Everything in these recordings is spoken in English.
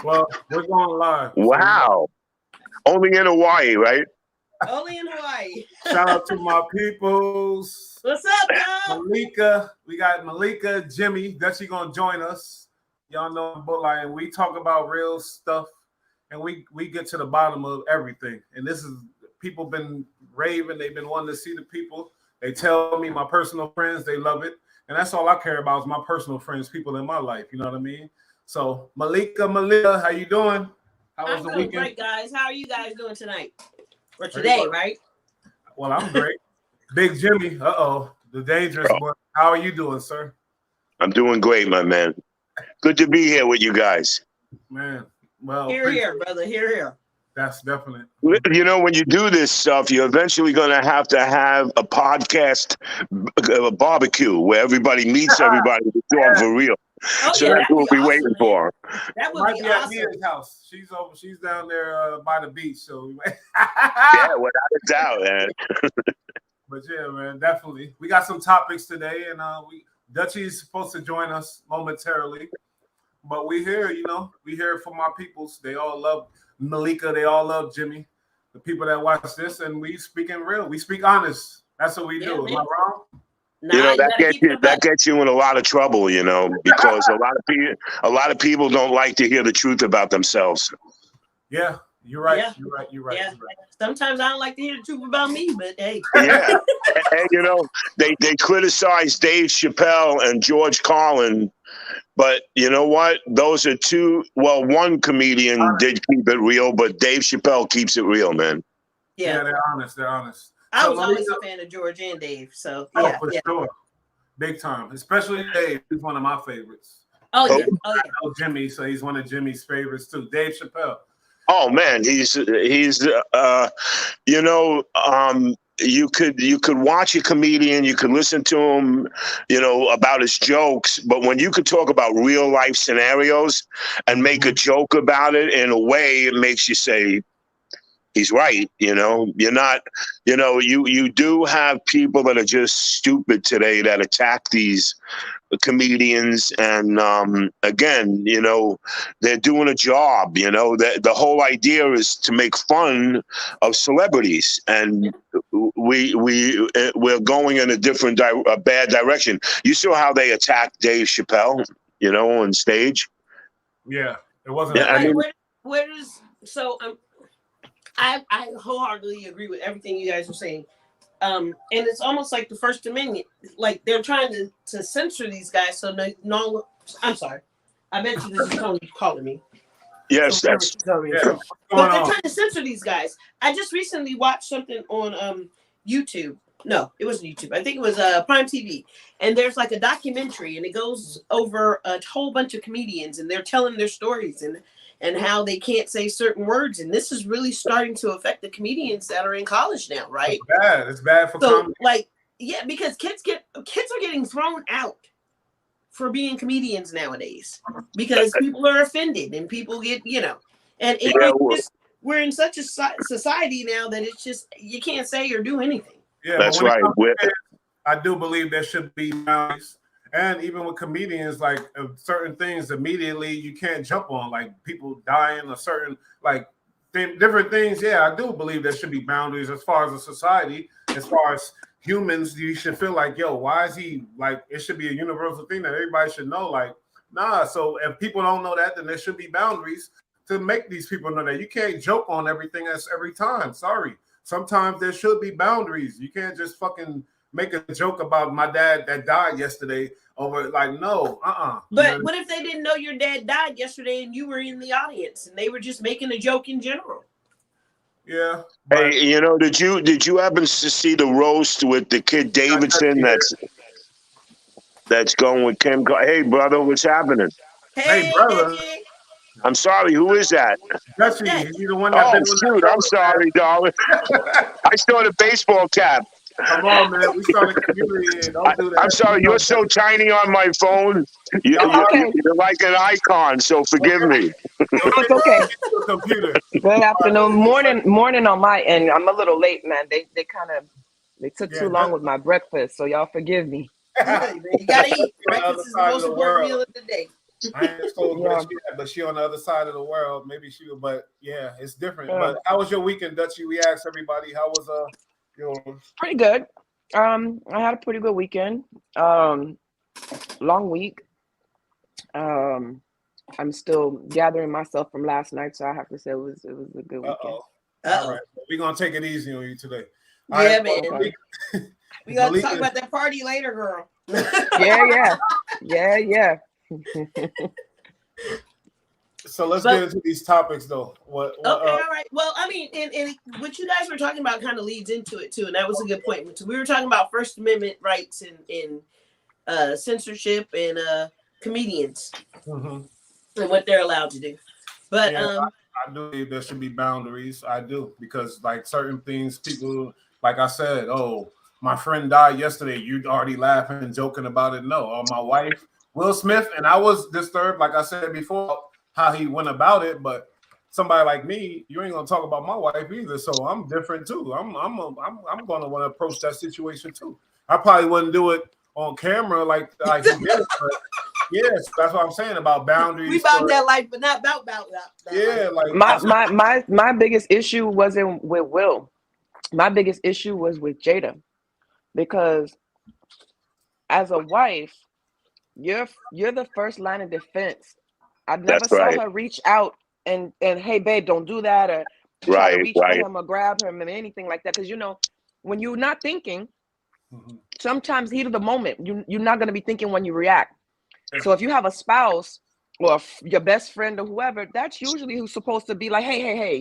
Well, we're going live. Wow. Only in Hawaii, right? Only in Hawaii. Shout out to my peoples. What's up, y'all? Malika. We got Malika, Jimmy. Dutchie gonna join us. Y'all know Bullight, and we talk about real stuff, and we get to the bottom of everything. And this is people been raving. They've been wanting to see the people. They tell me, my personal friends, they love it, and that's all I care about is my personal friends, people in my life. You know what I mean? So Malika, how you doing? How was I'm the doing weekend? great, guys. How are you guys doing tonight? Or today, right? Well, I'm great. Big Jimmy, the dangerous one. How are you doing, sir? I'm doing great, my man. Good to be here with you guys. Man, well, here, brother. Here. That's definite. You know, when you do this stuff, you're eventually going to have a podcast, a barbecue where everybody meets everybody to talk for real. Oh, So yeah, that's what we're awesome, waiting for. That would be awesome. At Mia's house. She's down there by the beach. So Yeah, without a doubt, man. But yeah, man, definitely. We got some topics today, and Dutchie's supposed to join us momentarily. But we here, we hear from our peoples. They all love Malika. They all love Jimmy. The people that watch this, and we speaking real. We speak honest. That's what we do. Am I wrong? Nah, you know that gets you in a lot of trouble, because a lot of people don't like to hear the truth about themselves. Yeah, you're right. Yeah. You're right. Sometimes I don't like to hear the truth about me, but hey. Yeah, and they criticize Dave Chappelle and George Carlin, but you know what? Those are two. Well, one comedian did keep it real, but Dave Chappelle keeps it real, man. Yeah, they're honest. I was always a fan of George and Dave, so for sure, big time. Especially Dave, he's one of my favorites. Oh yeah. I know Jimmy, so he's one of Jimmy's favorites too. Dave Chappelle. Oh man, he's you could watch a comedian, you could listen to him, about his jokes, but when you could talk about real life scenarios and make a joke about it in a way, it makes you say, he's right. You're not, you do have people that are just stupid today that attack these comedians. And again, they're doing a job, the whole idea is to make fun of celebrities. And we're going in a bad direction. You saw how they attacked Dave Chappelle, on stage. Yeah, it wasn't. Yeah, I wholeheartedly agree with everything you guys are saying. And it's almost like the First Amendment, like they're trying to censor these guys. So no, I'm sorry. I bet you this is Tony calling me. Yes, that's. But they're trying to censor these guys. I just recently watched something on YouTube. No, it wasn't YouTube. I think it was Prime TV. And there's like a documentary, and it goes over a whole bunch of comedians, and they're telling their stories and how they can't say certain words. And this is really starting to affect the comedians that are in college now, right? It's bad for comedy. Because kids are getting thrown out for being comedians nowadays because people are offended and people get, we're in such a society now that it's just, you can't say or do anything. Yeah, that's right. I do believe there should be boundaries. And even with comedians, like certain things immediately you can't jump on, like people dying or certain different things. Yeah, I do believe there should be boundaries as far as a society, as far as humans. You should feel like, yo, why is he like? It should be a universal thing that everybody should know. Like, nah. So if people don't know that, then there should be boundaries to make these people know that you can't joke on everything every time. Sorry, sometimes there should be boundaries. You can't just fucking make a joke about my dad that died yesterday over no. But what if they didn't know your dad died yesterday and you were in the audience and they were just making a joke in general? Yeah. Hey, did you happen to see the roast with the kid Davidson that's going with Kim? Hey brother, what's happening? Hey brother. I'm sorry, who is that? Dutchie, he's the one that shoot, I'm sorry, darling. I saw the baseball cap. Come on, man. We started community. Don't do that. I'm sorry. You're so tiny on my phone. You're like an icon, so forgive me. It's okay. Computer. Good afternoon. Morning on my end. I'm a little late, man. They took too long with my breakfast, so y'all forgive me. You gotta eat. Breakfast is the most important meal of the day. I ain't exposed Yeah. where she at, but she on the other side of the world. Maybe she, but yeah, it's different. Yeah. But how was your weekend, Dutchie? We asked everybody how was yours. Pretty good. I had a pretty good weekend. Long week. I'm still gathering myself from last night, so I have to say it was a good weekend. All right, we're gonna take it easy on you today. All Yeah, right, man. Malik. We gotta Malik talk is- about that party later, girl. Yeah. So let's get into these topics, though. What Okay, all right. Well, I mean, and what you guys were talking about kind of leads into it too, and that was a good point. So we were talking about First Amendment rights and censorship and comedians and what they're allowed to do. But yeah, I do believe there should be boundaries. I do, because like certain things, people, like I said, oh, my friend died yesterday. You already laughing and joking about it. No, or my wife, Will Smith, and I was disturbed, like I said before, how he went about it. But somebody like me, you ain't gonna talk about my wife either. So I'm different too. I'm gonna want to approach that situation too. I probably wouldn't do it on camera like he did, but yes, that's what I'm saying about boundaries. we about that life, but not about that. Yeah, life. like My biggest issue wasn't with Will. My biggest issue was with Jada, because as a wife, you're the first line of defense. I never saw her reach out and hey babe, don't do that, or try to reach for him or grab him or anything like that. Because when you're not thinking, sometimes heat of the moment, you're not gonna be thinking when you react. So if you have a spouse or your best friend or whoever, that's usually who's supposed to be like, hey,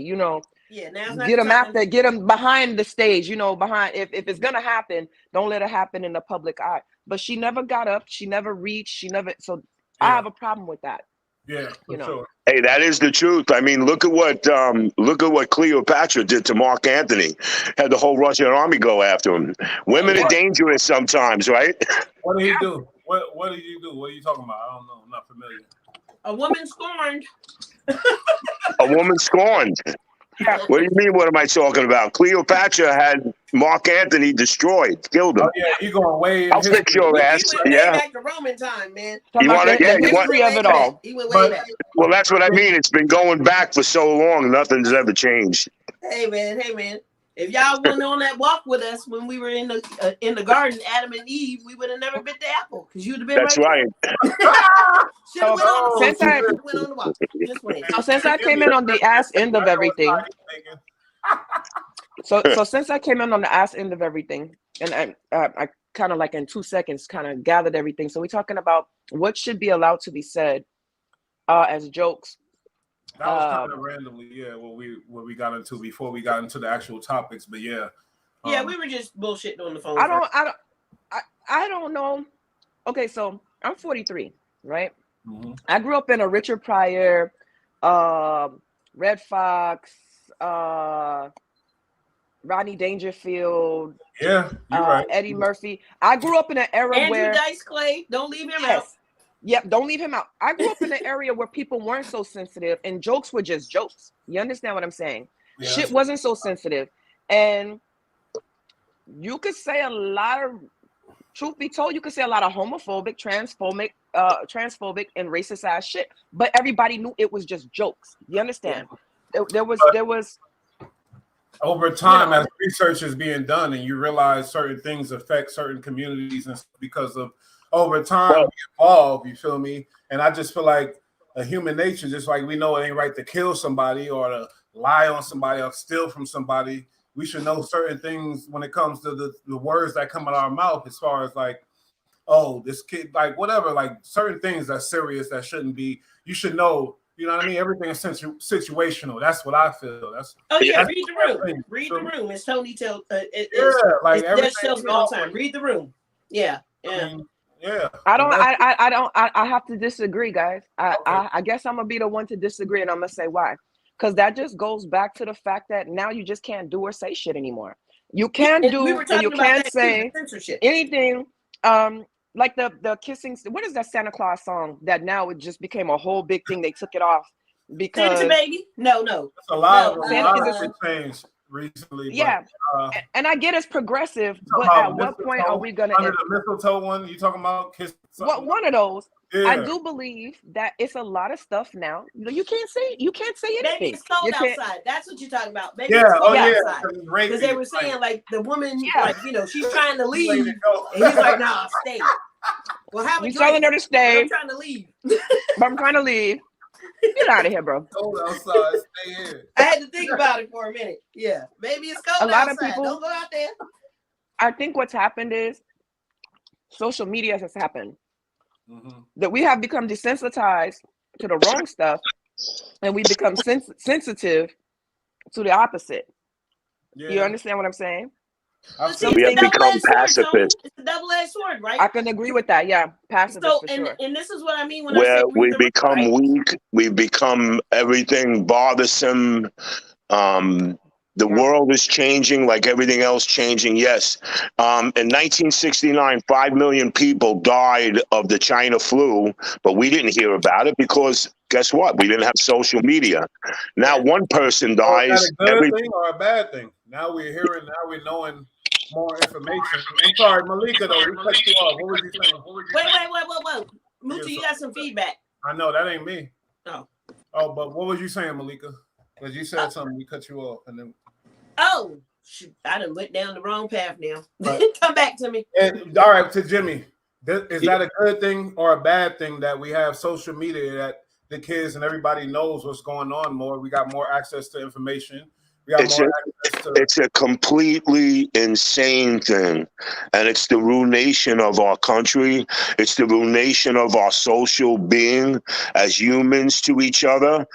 Yeah, get them behind the stage, behind. If it's gonna happen, don't let it happen in the public eye. But she never got up, she never reached, so I have a problem with that. Yeah, sure. Hey, that is the truth. I mean, look at what Cleopatra did to Mark Antony. Had the whole Russian army go after him. Women are dangerous sometimes, right? What did he do? What did you do? What are you talking about? I don't know. I'm not familiar. A woman scorned. A woman scorned. What do you mean? What am I talking about? Cleopatra had Mark Antony destroyed, killed him. Oh yeah, you going way? I'll fix your ass. He went way back to Roman time, man. You want to? Yeah, the history of it all. He went way back. Well, that's what I mean. It's been going back for so long. Nothing's ever changed. Hey man. If y'all went on that walk with us when we were in the garden, Adam and Eve, we would have never bit the apple because you'd have been. That's right. Went on the walk. Just went. So since I came in on the ass end of everything, so since I came in on the ass end of everything, and I kind of like in 2 seconds kind of gathered everything. So we're talking about what should be allowed to be said as jokes. That was kind of randomly, yeah. What we got into before we got into the actual topics, but yeah. Yeah, we were just bullshitting on the phone. I don't know. Okay, so I'm 43, right? I grew up in a Richard Pryor, Red Fox, Rodney Dangerfield. Yeah, you're right. Eddie Murphy. I grew up in an era where Andrew Dice Clay, don't leave him out. Yep, don't leave him out. I grew up in an area where people weren't so sensitive and jokes were just jokes. You understand what I'm saying? Yeah. Shit wasn't so sensitive. And you could say a lot of, truth be told, you could say a lot of homophobic, transphobic, and racist ass shit. But everybody knew it was just jokes. You understand? There was over time, as research is being done and you realize certain things affect certain communities, and because of over time we evolve, you feel me? And I just feel like a human nature, just like we know it ain't right to kill somebody or to lie on somebody or steal from somebody, we should know certain things when it comes to the words that come out of our mouth, as far as like, oh, this kid, like whatever, like certain things that's serious that shouldn't be. You should know, you know what I mean? Everything is situational. That's what I feel. Read the room. Read the room. As Tony tells, like everything tells me all the time. Read the room. Yeah. I have to disagree, guys. I guess I'm gonna be the one to disagree, and I'm gonna say why. Because that just goes back to the fact that now you just can't do or say shit anymore. You can't do and you can't say anything. Like the kissing. What is that Santa Claus song that now it just became a whole big thing? They took it off because Santa baby. No. It's a lot of changed recently. Yeah, and I get it's progressive, but at what point are we gonna under the mistletoe one? You talking about kiss? What one of those? Yeah. I do believe that it's a lot of stuff now. You can't say anything. Maybe it's cold You can't- outside. That's what you're talking about. Maybe Yeah. it's cold Oh yeah. outside. Because they were saying like the woman, Yeah. like she's trying to leave, Way to go. and he's like, "Nah, stay." Well, have a He's drink. telling her to But stay, I'm trying to leave. but I'm trying to leave. Get out of here, bro. Cold outside. Stay in. I had to think about it for a minute. Yeah, maybe it's cold A lot outside. of people- Don't go out there. I think what's happened is social media has happened. Mm-hmm. That we have become desensitized to the wrong stuff, and we become sensitive to the opposite. Yeah. You understand what I'm saying? I See, feel We it's have a become double-edged sword, pacifists. Tony. It's a double-edged sword, right? I can agree with that. Yeah, pacifist So, for sure. and this is what I mean when I Where say we read the room, become right? weak, we become everything bothersome. The Yeah. world is changing like everything else changing. Yes. In 1969, 5 million people died of the China flu, but we didn't hear about it because guess what? We didn't have social media. Now Yeah. one person Is dies. that a good thing or a bad thing? Now we're hearing, now we're knowing more information. I'm sorry, Malika, though, we cut you off. What was you saying? Wait. Moochie, you got some feedback. I know, that ain't me. Oh. Oh, but what was you saying, Malika? Because you said something, we cut you off. And then, Oh, shoot, I done went down the wrong path now. Right. Come back to me. and, all right, to Jimmy, is that a good thing or a bad thing that we have social media, that the kids and everybody knows what's going on more? We got more access to information. We got It's more access to... It's a completely insane thing. And it's the ruination of our country. It's the ruination of our social being as humans to each other.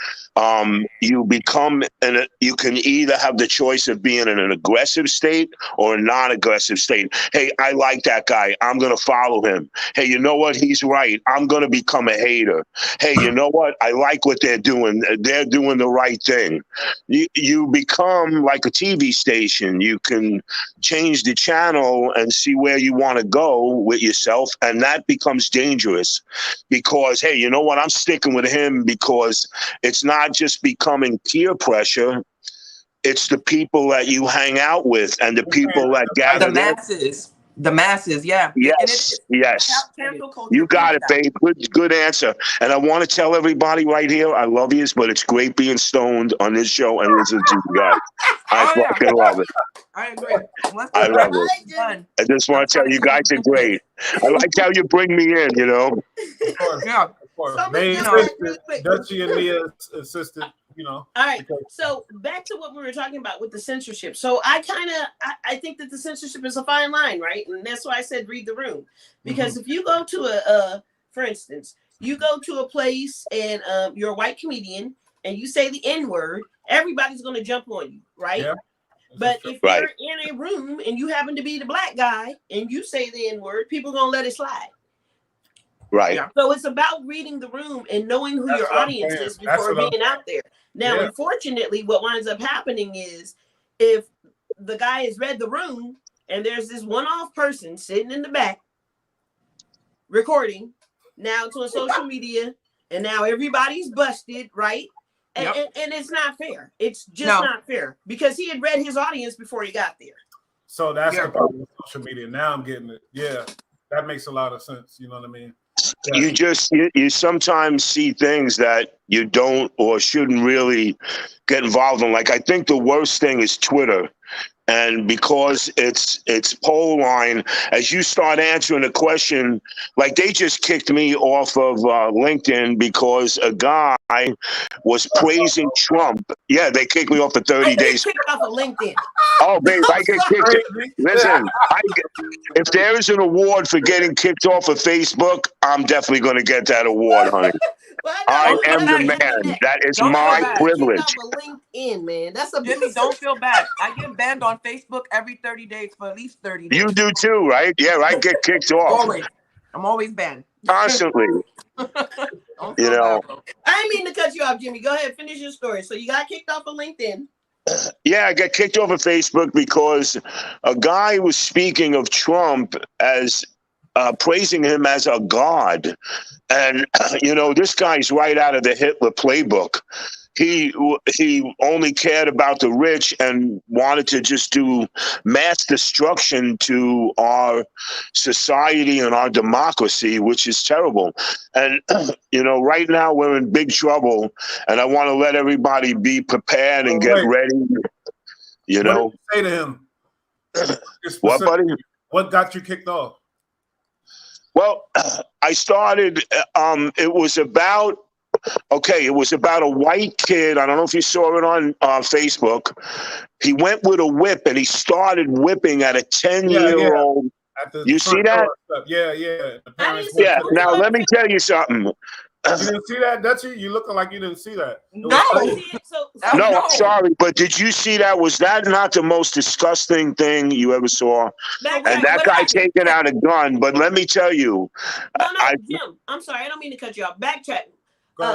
You can either have the choice of being in an aggressive state or a non-aggressive state. Hey, I like that guy. I'm going to follow him. Hey, you know what? He's right. I'm going to become a hater. Hey, you know what? I like what they're doing. They're doing the right thing. You become like a TV station. You can change the channel and see where you want to go with yourself. And that becomes dangerous because, hey, you know what? I'm sticking with him because it's not just becoming peer pressure. It's the people that you hang out with and the people that gather. The masses, yeah. Yes, yes. Cancel culture. You got it, babe. Good answer. And I want to tell everybody right here, I love you, but it's great being stoned on this show and listening to you guys. I fucking love it. I agree. I love it. Fun. I just want to tell you guys are great. I like how you bring me in, you know. Of course. Yeah. Of course. Somebody Main just said assistant, really quick. Dutchie and Leah's assistant, you know. All right. So back to what we were talking about with the censorship. So I think that the censorship is a fine line, right? And that's why I said read the room. Because if you go to for instance, you go to a place and you're a white comedian and you say the N-word, everybody's going to jump on you, right? Yeah. But if you're in a room and you happen to be the black guy and you say the N-word, people are going to let it slide. Right. Yeah. So it's about reading the room and knowing who That's your what I'm audience saying. is before That's what being out there. Now, Yeah. unfortunately, what winds up happening is if the guy has read the room and there's this one-off person sitting in the back recording, now it's on social media, and now everybody's busted, right? And, Yep. and it's not fair. It's just not fair because he had read his audience before he got there. So that's the problem with social media. Now I'm getting it. Yeah. That makes a lot of sense. You know what I mean? Yeah. You sometimes see things that you don't or shouldn't really get involved in. Like I think the worst thing is Twitter. And because it's poll line, as you start answering a question, like they just kicked me off of LinkedIn because a guy was praising Trump. Yeah, they kicked me off for 30 days. Kicked off of LinkedIn. Oh, babe, I get kicked. Listen, if there is an award for getting kicked off of Facebook, I'm definitely going to get that award, honey. Well, I am the Jimmy, man. That is Don't my feel bad. privilege. Kicked off of LinkedIn, man. That's a Jimmy, don't feel bad. I get banned on Facebook every 30 days for at least 30 days. You do too, right? Yeah, I get kicked off Always. I'm always banned. constantly. Don't You feel know. bad, bro. I didn't mean to cut you off, Jimmy. Go ahead, finish your story. So you got kicked off of LinkedIn. Yeah, I got kicked off of Facebook because a guy was speaking of Trump as praising him as a god. And, you know, this guy's right out of the Hitler playbook. he only cared about the rich and wanted to just do mass destruction to our society and our democracy, which is terrible. And right now we're in big trouble, and I want to let everybody be prepared and get ready. What did you say to him? What, buddy? What got you kicked off? Well, I started. It was about a white kid. I don't know if you saw it on Facebook. He went with a whip and he started whipping at a 10-year-old. You see that? Yeah. Yeah. Now let me tell you something. You didn't see that, Dutchie? You looking like you didn't see that. No. No, I'm sorry, but did you see that? Was that not the most disgusting thing you ever saw? And that guy taking out a gun. But let me tell you. No, Jim. I'm sorry. I don't mean to cut you off. Backtrack.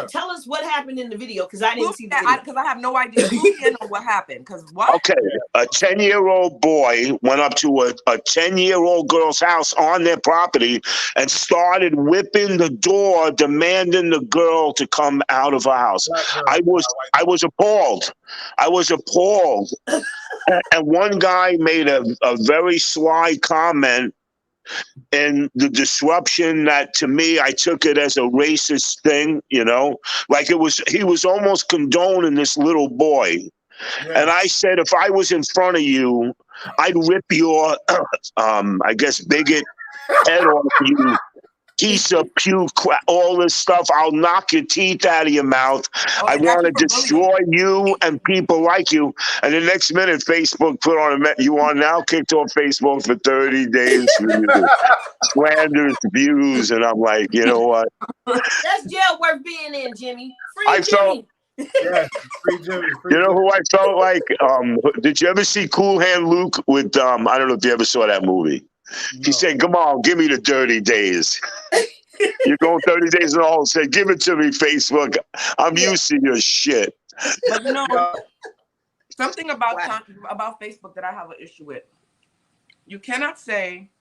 Tell us what happened in the video, because I didn't see the video. Because I have no idea. Who can know what happened? Because what? Okay, a 10-year-old boy went up to a 10-year-old girl's house on their property and started whipping the door, demanding the girl to come out of her house. I was appalled. I was appalled. And one guy made a very sly comment. And the disruption that, to me, I took it as a racist thing, like he was almost condoning this little boy. Yeah. And I said, if I was in front of you, I'd rip your, I guess, bigot head off you. Piece of puke, all this stuff. I'll knock your teeth out of your mouth. I want to destroy you and people like you. And the next minute, Facebook put on you are now kicked off Facebook for 30 days for slanderous views. And I'm like, you know what? That's jail worth being in, Jimmy. Free Jimmy. Free Jimmy. You know who I felt like? Did you ever see Cool Hand Luke with? I don't know if you ever saw that movie. No. He said, "Come on, give me the 30 days." You're going 30 days in the hole. Said, "Give it to me, Facebook. I'm used to your shit." But something about Facebook that I have an issue with. You cannot say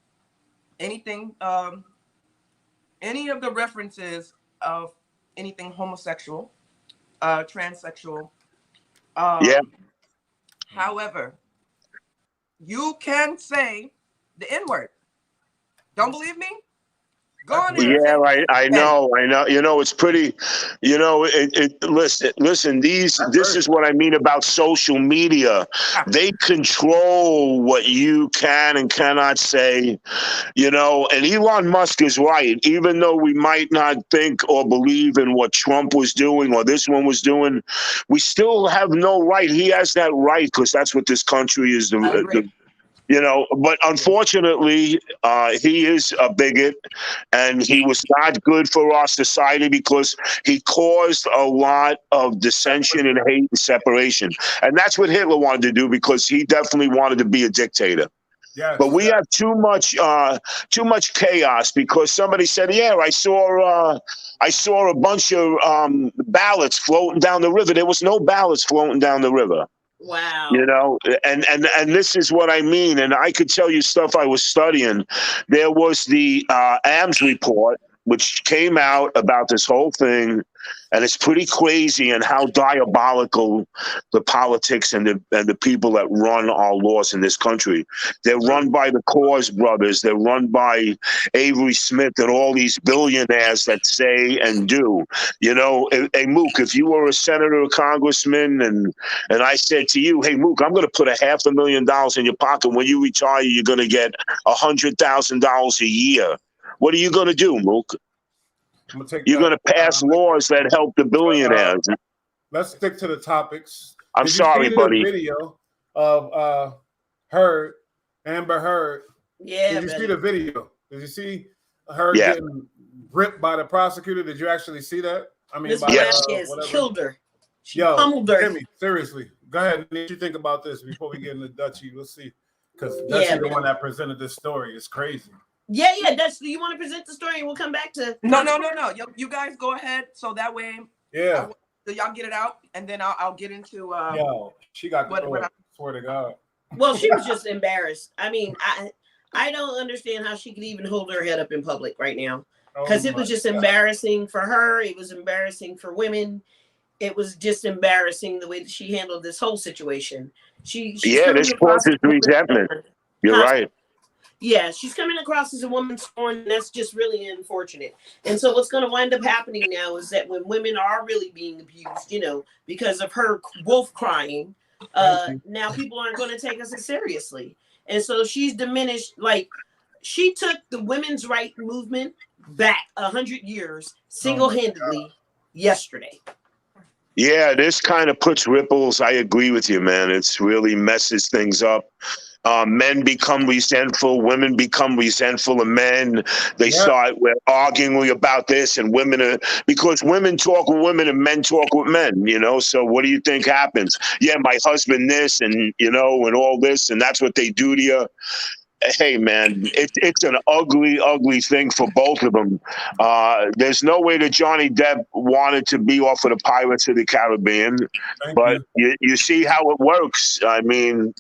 anything, any of the references of anything homosexual, transsexual. However, you can say the N-word. Don't believe me? Go on there. Yeah, I know. It's pretty, listen, this is what I mean about social media. They control what you can and cannot say, and Elon Musk is right. Even though we might not think or believe in what Trump was doing or this one was doing, we still have no right. He has that right because that's what this country is. But unfortunately, he is a bigot, and he was not good for our society because he caused a lot of dissension and hate and separation. And that's what Hitler wanted to do because he definitely wanted to be a dictator. Yes. But we have too much chaos because somebody said, "Yeah, I saw a bunch of ballots floating down the river." There was no ballots floating down the river. Wow. And this is what I mean. And I could tell you stuff I was studying. There was the AMS report, which came out about this whole thing. And it's pretty crazy and how diabolical the politics and the people that run our laws in this country. They're run by the Coors brothers. They're run by Avery Smith and all these billionaires that say and do. Hey, Mook, if you were a senator or congressman and I said to you, "Hey, Mook, I'm going to put $500,000 in your pocket. When you retire, you're going to get $100,000 a year." What are you going to do, Mook? You're going to pass laws that help the billionaires. Let's stick to the topics. I'm sorry, buddy. Video of Amber Heard. Yeah. Did you see the video? Did you see her getting ripped by the prosecutor? Did you actually see that? I mean, Ms. Vasquez killed her. She pummeled her. Jimmy, seriously, go ahead. What do you think about this before we get into Dutchie? We'll see, because Dutchie the one that presented this story. It's crazy. Yeah. That's. Do you want to present the story? And we'll come back to. No. You guys go ahead, so that way. Yeah. Y'all get it out, and then I'll get into. She got what swear to God. Well, she was just embarrassed. I mean, I don't understand how she could even hold her head up in public right now, because it was just embarrassing for her. It was embarrassing for women. it was just embarrassing the way that she handled this whole situation. She's Yeah, this causes resentment. You're right. Yeah, she's coming across as a woman scorned, and that's just really unfortunate. And so what's going to wind up happening now is that when women are really being abused, you know, because of her wolf crying, now people aren't going to take us as seriously. And so she's diminished. Like, she took the women's right movement back 100 years single-handedly yesterday. Yeah, this kind of puts ripples. I agree with you, man. It's really messes things up. Men become resentful. Women become resentful of men. They start arguing about this, and women are, because women talk with women and men talk with men, you know. So what do you think happens? Yeah, my husband this, and you know, and all this, and that's what they do to you. Hey, man, it's an ugly, ugly thing for both of them. There's no way that Jhonny Depp wanted to be off of the Pirates of the Caribbean, but you see how it works. I mean,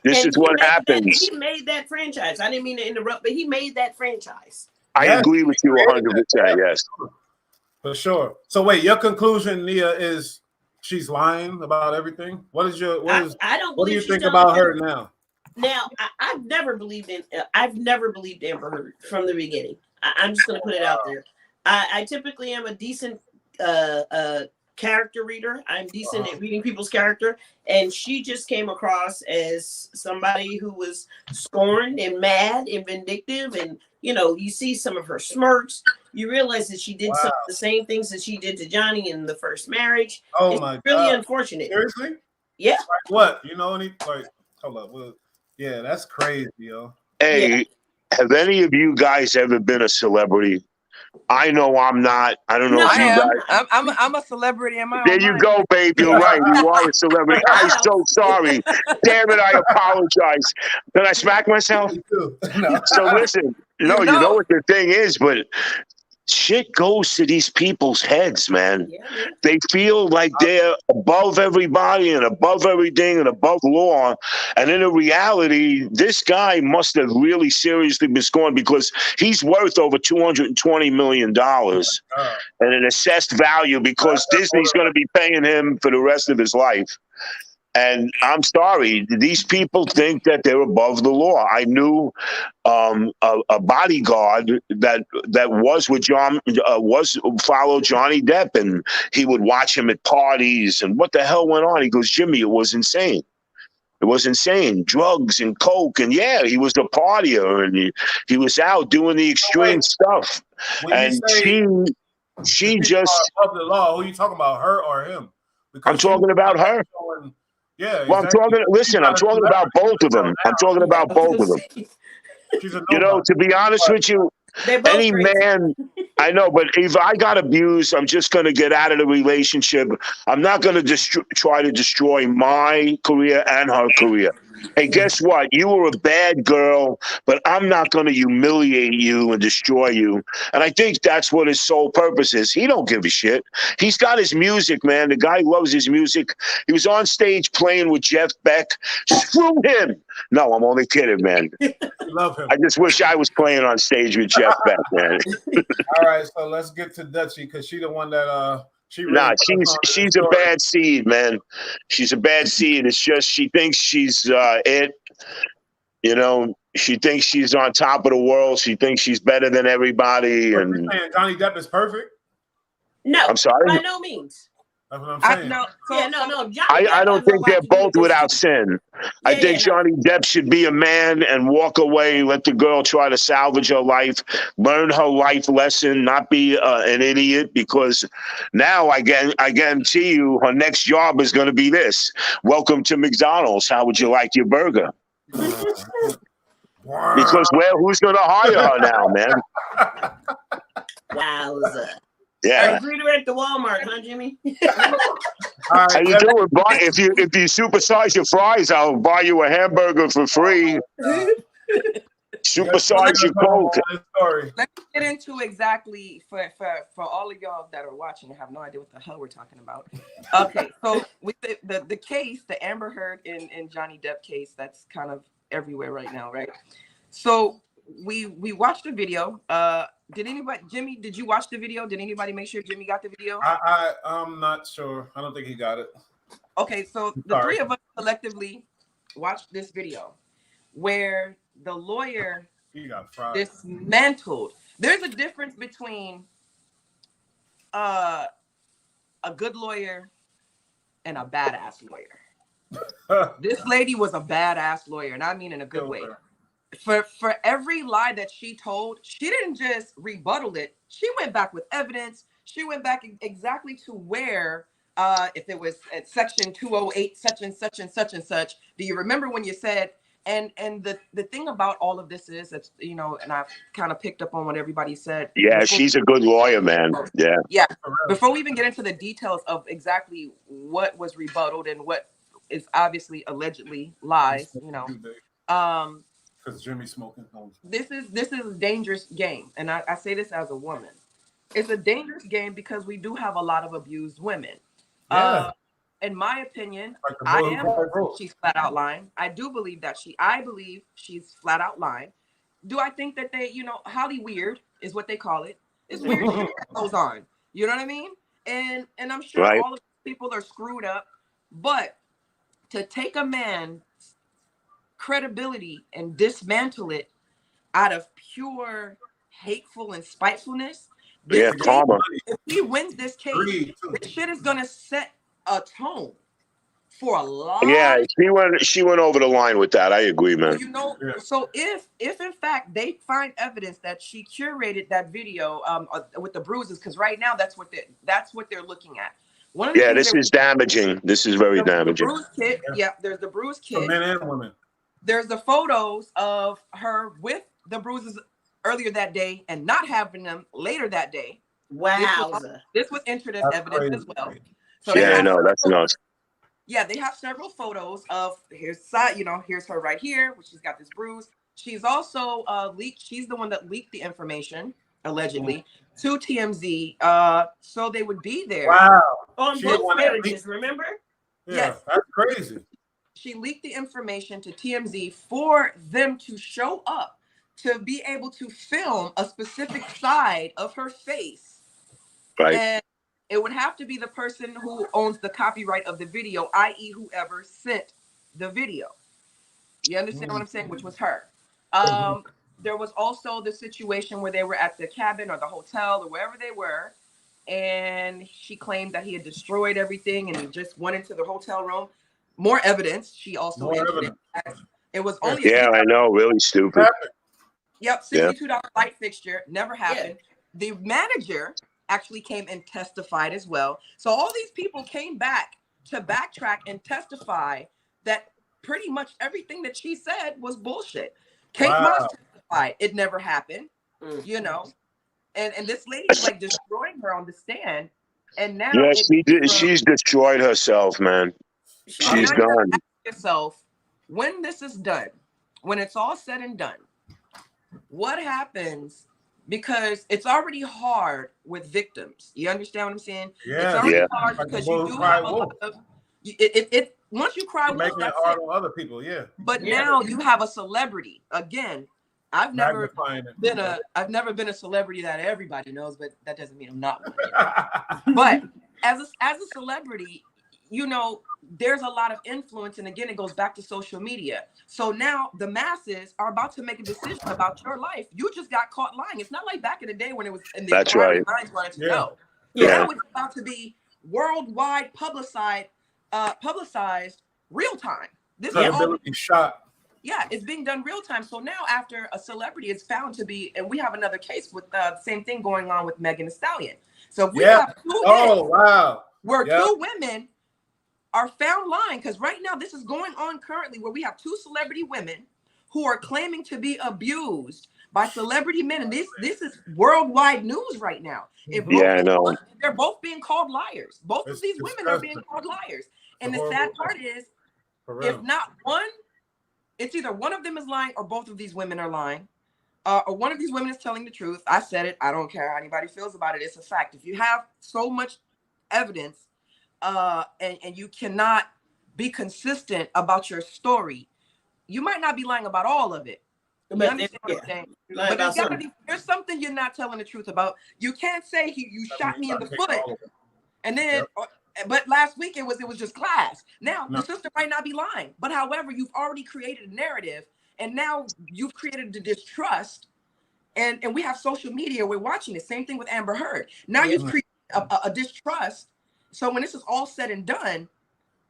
this is what happens. He made that franchise. I didn't mean to interrupt, but he made that franchise. I agree with you 100%, yes. For sure. So wait, your conclusion, Nia, is she's lying about everything? What is your, I don't what do you think about her now? Now, I've never believed Amber Heard from the beginning. I'm just going to put it out there. I typically am a decent character reader. I'm decent at reading people's character, and she just came across as somebody who was scorned and mad and vindictive. And you know, you see some of her smirks. You realize that she did some of the same things that she did to Jhonny in the first marriage. Oh my God! Really unfortunate. Seriously? Yeah. Like what? You know any? Like, hold up. Well, yeah, that's crazy, yo. Hey, have any of you guys ever been a celebrity? I know I'm not. I don't know if you guys. I'm a celebrity in my own There you mind. go, babe. You're right. You are a celebrity. I'm so sorry. Damn it, I apologize. Did I smack myself? No. So listen, you know what the thing is, but shit goes to these people's heads, man. Yeah. They feel like they're above everybody and above everything and above law. And in reality, this guy must have really seriously been scorned, because he's worth over $220 million and an assessed value, because Disney's going to be paying him for the rest of his life. And I'm sorry, these people think that they're above the law. I knew a bodyguard that was with followed Jhonny Depp, and he would watch him at parties. And what the hell went on? He goes, Jimmy, it was insane. It was insane. Drugs and coke, and yeah, he was a partier, and he was out doing the extreme stuff. And she just above the law. Who are you talking about, her or him? Because I'm talking about her. Yeah, well, exactly. I'm talking about both of them. I'm talking about both of them. You know, to be honest with you, any man, I know, but if I got abused, I'm just going to get out of the relationship. I'm not going to try to destroy my career and her career. Hey, guess what? You were a bad girl, but I'm not going to humiliate you and destroy you. And I think that's what his sole purpose is. He don't give a shit. He's got his music, man. The guy loves his music. He was on stage playing with Jeff Beck. Screw him. No, I'm only kidding, man. Love him. I just wish I was playing on stage with Jeff Beck, man. All right, so let's get to Dutchie, because she's the one that she's a bad seed, man. She's a bad seed. It's just she thinks she's it. You know, she thinks she's on top of the world. She thinks she's better than everybody. But and you're saying Jhonny Depp is perfect? No, I'm sorry. by no means. That's what I'm saying. No. I don't think they're both without sin. I think Jhonny Depp should be a man and walk away, let the girl try to salvage her life, learn her life lesson, not be an idiot, because now I guarantee you her next job is going to be this. Welcome to McDonald's. How would you like your burger? Because who's going to hire her now, man? Wowza. Yeah. I greet her at the Walmart, huh, Jimmy? How you doing? If you supersize your fries, I'll buy you a hamburger for free. Supersize your Coke. Let me get into exactly for all of y'all that are watching and have no idea what the hell we're talking about. Okay, so with the case, the Amber Heard and Jhonny Depp case, that's kind of everywhere right now, right? So we watched the video. Did anybody, Jimmy? Did you watch the video? Did anybody make sure Jimmy got the video? I'm not sure. I don't think he got it. Okay, so the three of us collectively watched this video where the lawyer dismantled. There's a difference between a good lawyer and a badass lawyer. This lady was a badass lawyer, and I mean in a good way. For every lie that she told, she didn't just rebuttal it. She went back with evidence. She went back exactly to where, if it was at section 208, such and such and such and such. Do you remember when you said? And the thing about all of this is, it's, you know, and I've kind of picked up on what everybody said. Yeah, she's a good lawyer, man. Yeah. Yeah. Before we even get into the details of exactly what was rebutted and what is obviously allegedly lies, you know, because Jimmy's smoking. This is a dangerous game, and I say this as a woman. It's a dangerous game because we do have a lot of abused women. Yeah. In my opinion, like she's flat out lying. I do believe that I believe she's flat out lying. Do I think that they, you know, Holly weird is what they call it. It's weird shit that goes on. You know what I mean? And I'm sure all of these people are screwed up, but to take a man's credibility and dismantle it out of pure hateful and spitefulness. Karma. If he wins this case, this shit is gonna set a tone for a lot. Yeah, she went over the line with that. I agree, man. You know, so if in fact they find evidence that she curated that video with the bruises, because right now that's what they're looking at. This is damaging. This is very damaging. The bruise kit, there's the bruise kit. For men and women. There's the photos of her with the bruises earlier that day and not having them later that day. Wow. This was entered as evidence as well. So I know, that's nuts. Yeah, they have several photos of here's her right here, where she's got this bruise. She's also leaked. She's the one that leaked the information allegedly to TMZ, so they would be there. Wow. On both marriages, remember? Yeah, yes, that's crazy. She leaked the information to TMZ for them to show up to be able to film a specific side of her face. Right. And it would have to be the person who owns the copyright of the video, i.e. whoever sent the video. You understand what I'm saying? Which was her. There was also the situation where they were at the cabin or the hotel or wherever they were. And she claimed that he had destroyed everything and he just went into the hotel room. More evidence. She also mentioned it was only I know, really stupid. Yep, $62 light fixture, never happened. The manager actually came and testified as well. So all these people came back to backtrack and testify that pretty much everything that she said was bullshit. Kate Moss testified it never happened, you know, and this lady's like destroying her on the stand. And now she's destroyed herself, man. She's done. Ask yourself, when this is done, when it's all said and done, what happens? Because it's already hard with victims. You understand what I'm saying? Yeah. It's already hard because you do have a lot of it. Once you cry, making it hard on other people. Yeah. But now you have a celebrity. Again, I've never been a celebrity that everybody knows, but that doesn't mean I'm not one. But as a celebrity, you know, there's a lot of influence, and again, it goes back to social media. So now the masses are about to make a decision about your life. You just got caught lying. It's not like back in the day when it was in the minds wanted to know. Now it's about to be worldwide publicized real time. This is shot. Yeah, it's being done real time. So now, after a celebrity is found to be, and we have another case with the same thing going on with Megan Thee Stallion. So if we have two where two women are found lying, because right now this is going on currently where we have two celebrity women who are claiming to be abused by celebrity men, and this is worldwide news right now. They're both being called liars. Both of these women are being called liars, and the sad part is, if not one, it's either one of them is lying or both of these women are lying, or one of these women is telling the truth. I said it. I don't care how anybody feels about it. It's a fact. If you have so much evidence, and you cannot be consistent about your story, you might not be lying about all of it, You understand what I'm saying? But there's something you're not telling the truth about. You can't say you shot me in the foot, and then. But last week it was just class. Now the sister might not be lying, but however, you've already created a narrative, and now you've created the distrust, and we have social media. We're watching the same thing with Amber Heard. Now you've created a distrust. So when this is all said and done,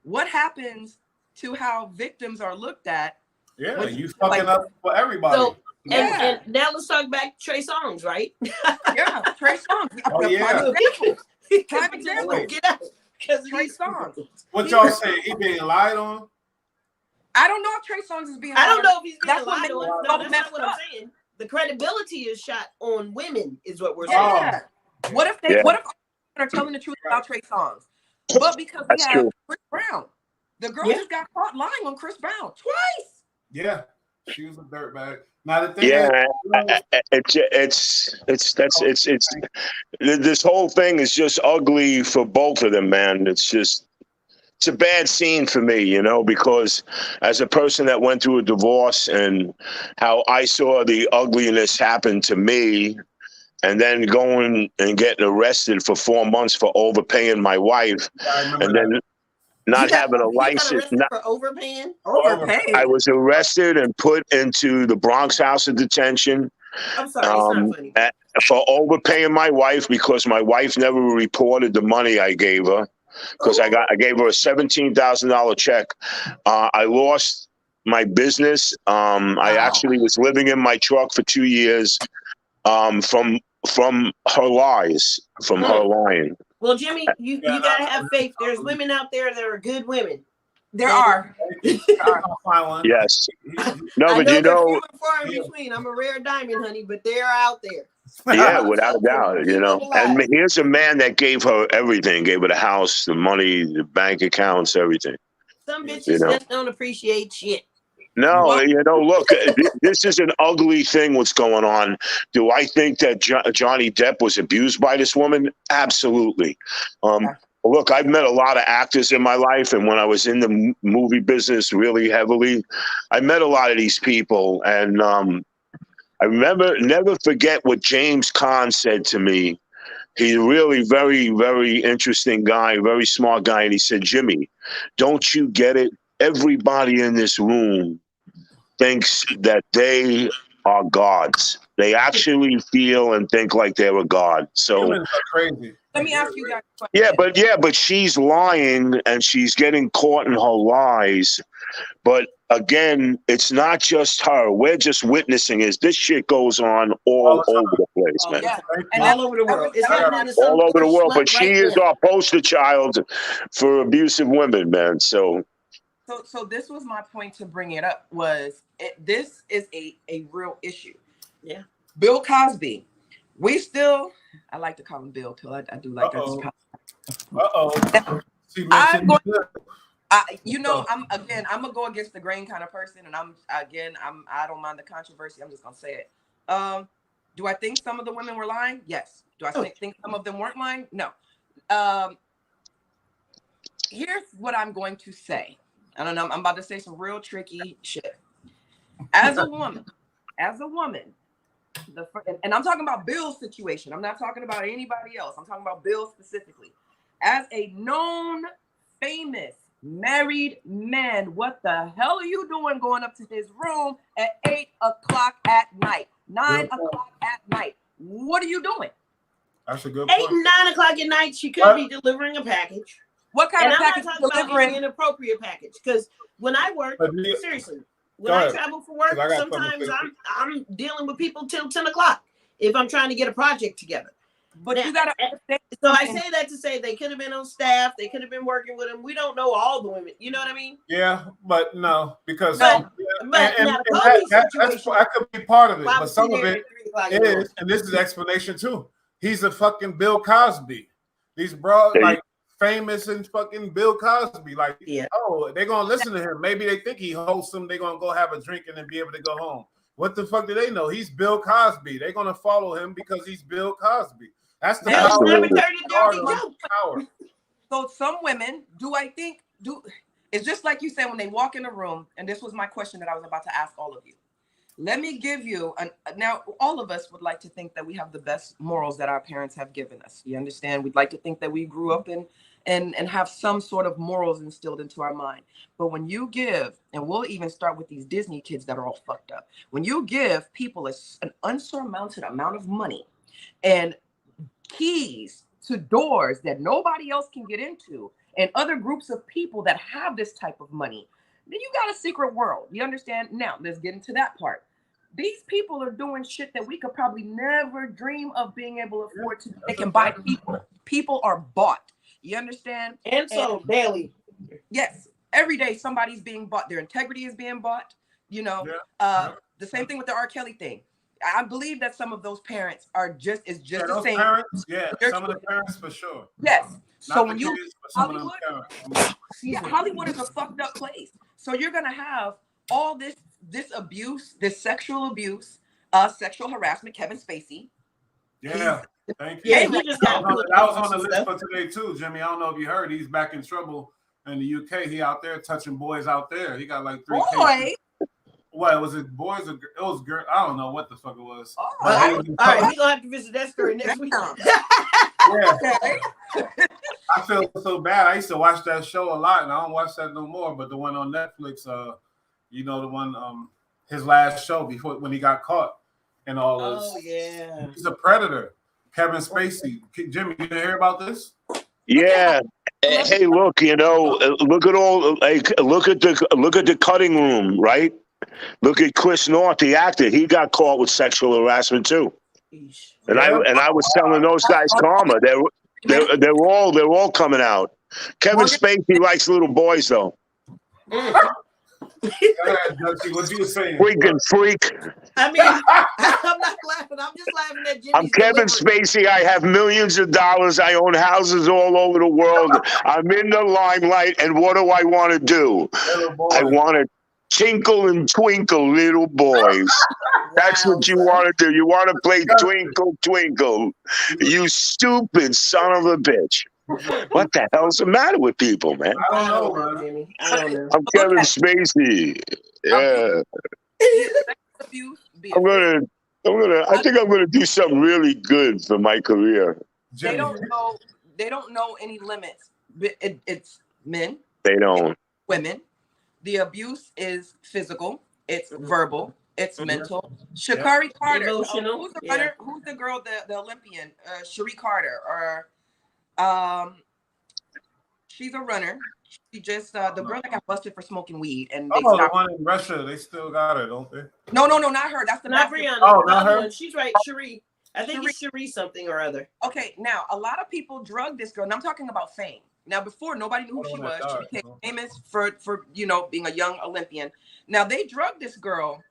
what happens to how victims are looked at? Yeah, you fucking up for everybody. So, and now let's talk back to Trey Songz, right? Yeah, Trey Songz. Oh yeah. Prime example. Get out. Trey Songz. What y'all saying? He being lied on? I don't know if Trey Songz is being lied on. I don't know if he's being lied on. No, that's not what I'm saying. The credibility is shot on women, is what we're saying. Yeah. What if women are telling the truth about Trey Songz? But because we have Chris Brown. The girl just got caught lying on Chris Brown twice. Yeah. She was a dirtbag. Now the thing it's this whole thing is just ugly for both of them, man. It's a bad scene for me, you know, because as a person that went through a divorce and how I saw the ugliness happen to me, and then going and getting arrested for 4 months for overpaying my wife, and then not having a license. For overpaying? I was arrested and put into the Bronx House of Detention. I'm sorry, it's not funny. For overpaying my wife because my wife never reported the money I gave her. Because I gave her a $17,000 check. I lost my business. I actually was living in my truck for 2 years from her lies, from her lying. Well, Jimmy, you gotta have faith. There's women out there that are good women. There are. Yes. No, but you know, few and far in between. I'm a rare diamond, honey, but they're out there. Yeah, without a doubt, you know. And here's a man that gave her everything, gave her the house, the money, the bank accounts, everything. Some bitches just don't appreciate shit. No, you know, look, this is an ugly thing what's going on. Do I think that Jhonny Depp was abused by this woman? Absolutely. Look, I've met a lot of actors in my life, and when I was in the movie business really heavily, I met a lot of these people, and I remember, never forget what James Caan said to me. He's a really very, very interesting guy, very smart guy, and he said, Jimmy, don't you get it? Everybody in this room thinks that they are gods. They actually feel and think like they're a god. So crazy. Let me ask you guys a question. but she's lying and she's getting caught in her lies. But again, it's not just her. We're just witnessing as this shit goes on all over the place, man. Yeah. And all over the world. It's all over the world. But she is our poster child for abusive women, man. So this was my point to bring it up. This is a real issue. Yeah. Bill Cosby. I like to call him Bill too. I do like that. I'm gonna go against the grain kind of person, and I don't mind the controversy. I'm just gonna say it. Do I think some of the women were lying? Yes. Do I think some of them weren't lying? No. Here's what I'm going to say. I don't know. I'm about to say some real tricky shit. As a woman, and I'm talking about Bill's situation. I'm not talking about anybody else. I'm talking about Bill specifically. As a known, famous, married man, what the hell are you doing going up to his room at 8 o'clock at night, 9 o'clock at night? What are you doing? That's a good 8 and 9 o'clock at night, she could be delivering a package. What kind of package? I'm not talking about an inappropriate package. Because when I work, seriously, when I travel for work, sometimes I'm dealing with people till 10 o'clock if I'm trying to get a project together. But you gotta. So I say that to say they could have been on staff, they could have been working with them. We don't know all the women. You know what I mean? Yeah, but no, because that could be part of it, but some of it is, and this is explanation too. He's a fucking Bill Cosby. These bros like famous and fucking Bill Cosby. Like, they're gonna listen to him. Maybe they think he wholesome. They're gonna go have a drink and then be able to go home. What the fuck do they know? He's Bill Cosby. They're gonna follow him because he's Bill Cosby. That's the power. So some women, it's just like you said when they walk in the room, and this was my question that I was about to ask all of you. Let me give you now. All of us would like to think that we have the best morals that our parents have given us. You understand? We'd like to think that we grew up in and have some sort of morals instilled into our mind. But when you give, and we'll even start with these Disney kids that are all fucked up. When you give people an unsurmounted amount of money and keys to doors that nobody else can get into, and other groups of people that have this type of money, then you got a secret world. You understand? Now, let's get into that part. These people are doing shit that we could probably never dream of being able to afford to. They can buy people. People are bought. You understand? And so daily. Yes. Every day somebody's being bought. Their integrity is being bought. You know, the same thing with the R. Kelly thing. I believe that some of those parents are just the same. Parents, some of the parents for sure. Yes. So Not when you Hollywood, Hollywood is a fucked up place. So you're gonna have all this abuse, this sexual abuse, sexual harassment. Kevin Spacey. Yeah. Thank you. Yeah, that was on the list for today too, Jimmy. I don't know if you heard. He's back in trouble in the UK. He out there touching boys out there. He got like 3 cases. What was it? Boys or it was girl? I don't know what the fuck it was. All right, we're gonna have to visit that story next week. I feel so bad. I used to watch that show a lot, and I don't watch that no more. But the one on Netflix, you know, the one his last show before when he got caught and all this. Oh yeah, he's a predator. Kevin Spacey. Jimmy, you didn't hear about this? Yeah. Hey, look, you know, look at the cutting room, right? Look at Chris North, the actor. He got caught with sexual harassment too. And I was telling those guys karma. They're all coming out. Kevin Spacey likes little boys though. What you saying? Freaking freak. I mean, I'm not laughing. I'm just laughing at Jimmy's I'm Kevin Spacey. I have millions of dollars. I own houses all over the world. I'm in the limelight. And what do I want to do? I want to tinkle and twinkle little boys. That's what you want to do. You want to play twinkle, twinkle. You stupid son of a bitch. What the hell's the matter with people, man? I don't know, Jimmy. I don't know. I'm Kevin Spacey. Yeah. I think I'm gonna do something really good for my career. They don't know any limits. It's men. They don't. It's women. The abuse is physical. It's verbal. It's mental. Sha'Carri Carter. Emotional. Who's the runner? Who's the girl? The Olympian. Sha'Carri Carter. Or she's a runner. She just the girl that got busted for smoking weed, and they the one in Russia. They still got her, don't they? No, not her. That's the not Brianna. Oh, not her. She's right, Cherie. I think it's Cherie something or other. Okay, now a lot of people drug this girl, and I'm talking about fame. Now, before nobody knew who she was. She became famous for being a young Olympian. Now they drugged this girl.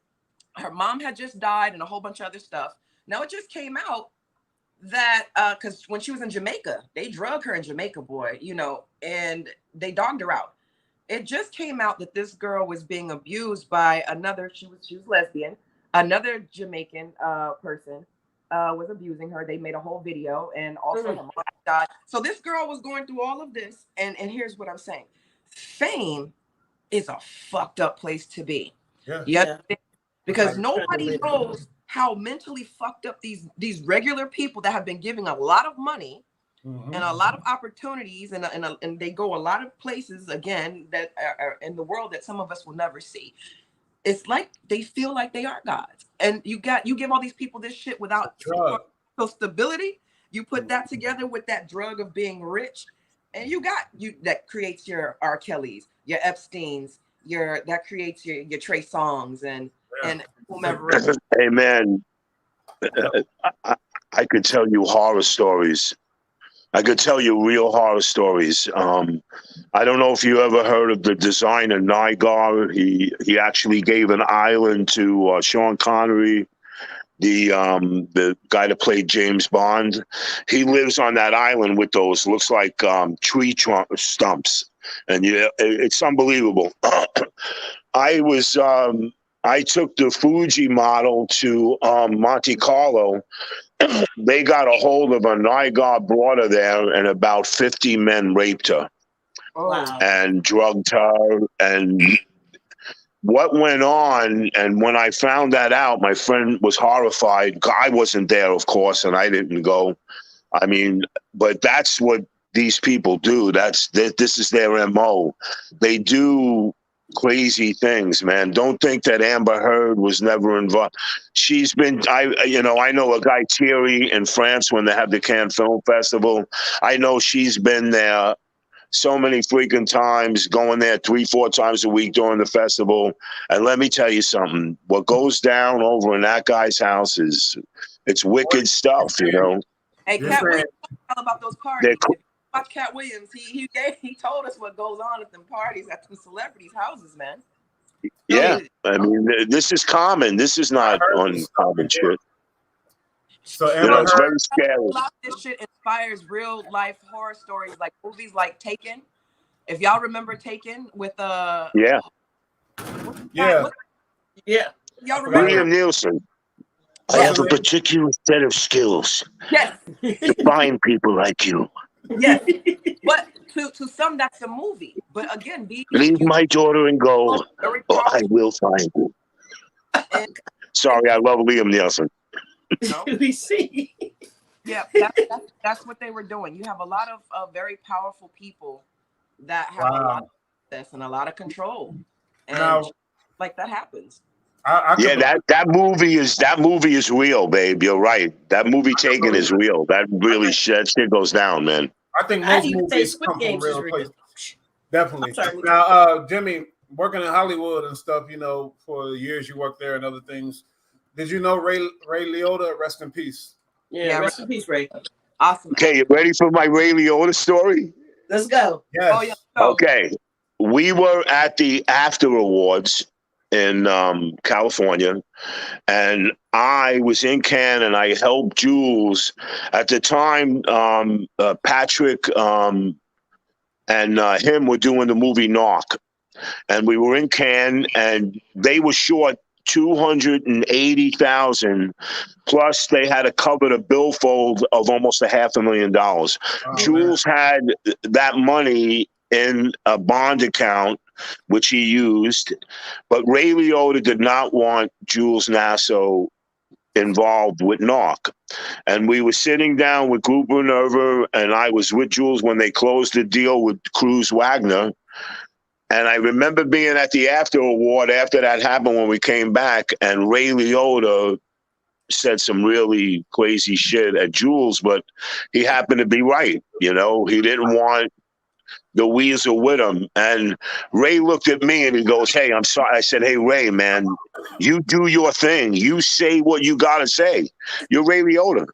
Her mom had just died, and a whole bunch of other stuff. Now it just came out that because when she was in Jamaica, they drug her in Jamaica, boy, and they dogged her out. It just came out that this girl was being abused by another. She was lesbian. Another Jamaican person was abusing her. They made a whole video, and also her mom died. So this girl was going through all of this, and here's what I'm saying: fame is a fucked up place to be. Yeah. Because nobody knows how mentally fucked up these regular people that have been giving a lot of money and a lot of opportunities, and they go a lot of places again that are in the world that some of us will never see. It's like they feel like they are gods, and you give all these people this shit without stability. You put that together with that drug of being rich, and that creates your R. Kellys, your Epsteins, that creates your Trey Songs and whomever. Amen. I could tell you horror stories. I could tell you real horror stories. I don't know if you ever heard of the designer Nygar. He actually gave an island to Sean Connery, the guy that played James Bond. He lives on that island with those looks like tree stumps, and it's unbelievable. I took the Fuji model to Monte Carlo. They got a hold of a Nygar brought her there, and about 50 men raped her and drugged her. And what went on, and when I found that out, my friend was horrified. I wasn't there, of course, and I didn't go. I mean, but that's what these people do. This is their MO. They do crazy things, man. Don't think that Amber Heard was never involved. She's been, I know a guy, Thierry, in France when they have the Cannes Film Festival. I know she's been there so many freaking times, going there 3-4 times a week during the festival. And let me tell you something, what goes down over in that guy's house it's wicked stuff, you know. Hey, Cat Williams, tell about those parties. Watch Cat Williams. He told us what goes on at them parties at some celebrities' houses, man. Yeah, I mean, this is common. This is not uncommon shit. So it's very scary. A lot of this shit inspires real life horror stories, like movies like Taken. If y'all remember Taken with yeah. Y'all remember Liam Nielsen. I have a particular set of skills. Yes. To find people like you. Yes. But to some, that's a movie. But again, leave my daughter and go, or I will find you. Sorry, I love Liam Nielsen. We see. Yeah, that's what they were doing. You have a lot of very powerful people that have a lot of access and a lot of control, and like that happens. That movie is real, babe. You're right. That movie Taken is real. That really shit goes down, man. I think most movies come from real places. Definitely. Now, Jimmy, working in Hollywood and stuff, you know, for the years you worked there and other things. Did you know Ray Liotta? Rest in peace. Yeah, rest in peace, Ray. Awesome. Okay, you ready for my Ray Liotta story? Let's go. Yes. Oh, yeah. Okay. We were at the After Awards in California, and I was in Cannes, and I helped Jules. At the time, Patrick and him were doing the movie Knock, and we were in Cannes, and they were short $280,000, plus they had to cover the billfold of almost $500,000. Jules had that money in a bond account, which he used, but Ray Liotta did not want Jules Nasso involved with Knock. And we were sitting down with Gruber Nerva, and I was with Jules when they closed the deal with Cruz Wagner. And I remember being at the After Award after that happened when we came back, and Ray Liotta said some really crazy shit at Jules, but he happened to be right. You know, he didn't want the weasel with him. And Ray looked at me and he goes, "Hey, I'm sorry." I said, "Hey, Ray, man, you do your thing. You say what you got to say. You're Ray Liotta.